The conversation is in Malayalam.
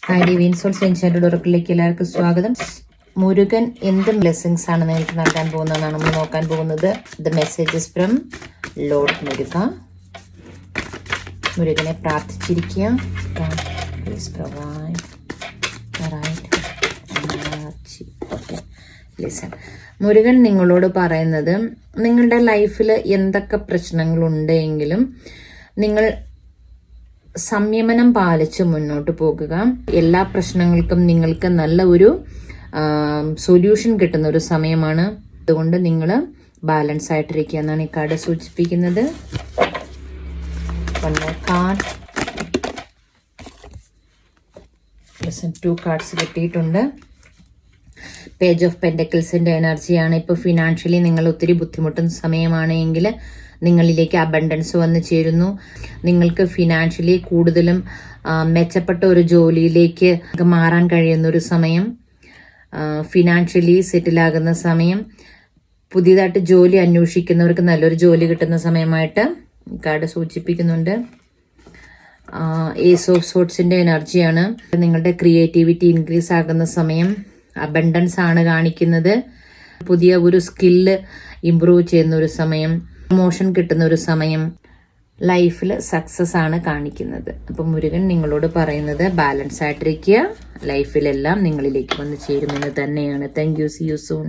ഡിവൈൻ സോൾസ് എൻചാന്റഡ് ഒറക്കിലേക്ക് എല്ലാവർക്കും സ്വാഗതം. മുരുകൻ എന്ത് ബ്ലെസ്സിങ്സ് ആണ് നിങ്ങൾക്ക് നൽകാൻ പോകുന്നതെന്നാണ് നമ്മൾ നോക്കാൻ പോകുന്നത്. The messages from lord Muruga. മുരുകനെ പ്രാർത്ഥിച്ചിരിക്കുക. മുരുകൻ നിങ്ങളോട് പറയുന്നത്, നിങ്ങളുടെ ലൈഫിൽ എന്തൊക്കെ പ്രശ്നങ്ങളുണ്ടെങ്കിലും നിങ്ങൾ സംയമനം പാലിച്ച് മുന്നോട്ട് പോകുക. എല്ലാ പ്രശ്നങ്ങൾക്കും നിങ്ങൾക്ക് നല്ല ഒരു സൊല്യൂഷൻ കിട്ടുന്ന ഒരു സമയമാണ്. അതുകൊണ്ട് നിങ്ങൾ ബാലൻസ് ആയിട്ടിരിക്കുക എന്നാണ് ഈ കാർഡ് സൂചിപ്പിക്കുന്നത്. കാർഡ് 2 കാർഡ്സ് കിട്ടിയിട്ടുണ്ട്. പേജ് ഓഫ് പെൻഡക്കിൾസിന്റെ എനർജിയാണ്. ഇപ്പോൾ ഫിനാൻഷ്യലി നിങ്ങൾ ഒത്തിരി ബുദ്ധിമുട്ടുന്ന സമയമാണ് എങ്കിൽ നിങ്ങളിലേക്ക് അബണ്ടൻസ് വന്നു ചേരുന്നു. നിങ്ങൾക്ക് ഫിനാൻഷ്യലി കൂടുതലും മെച്ചപ്പെട്ട ഒരു ജോലിയിലേക്ക് മാറാൻ കഴിയുന്ന ഒരു സമയം, ഫിനാൻഷ്യലി സെറ്റിലാകുന്ന സമയം, പുതിയതായിട്ട് ജോലി അന്വേഷിക്കുന്നവർക്ക് നല്ലൊരു ജോലി കിട്ടുന്ന സമയമായിട്ട് കാർഡ് സൂചിപ്പിക്കുന്നുണ്ട്. ഏസ് ഓഫ് സോർട്സിന്റെ എനർജിയാണ്. നിങ്ങളുടെ ക്രിയേറ്റിവിറ്റി ഇൻക്രീസ് ആകുന്ന സമയം, അബണ്ടൻസ് ആണ് കാണിക്കുന്നത്. പുതിയ ഒരു സ്കില്ല് ഇംപ്രൂവ് ചെയ്യുന്ന ഒരു സമയം, പ്രൊമോഷൻ കിട്ടുന്ന ഒരു സമയം, ലൈഫിൽ സക്സസ് ആണ് കാണിക്കുന്നത്. അപ്പം മുരുകൻ നിങ്ങളോട് പറയുന്നത് ബാലൻസ് ആയിട്ടിരിക്കുക. ലൈഫിലെല്ലാം നിങ്ങളിലേക്ക് വന്ന് ചേരുമെന്ന് തന്നെയാണ്. Thank you. See you soon.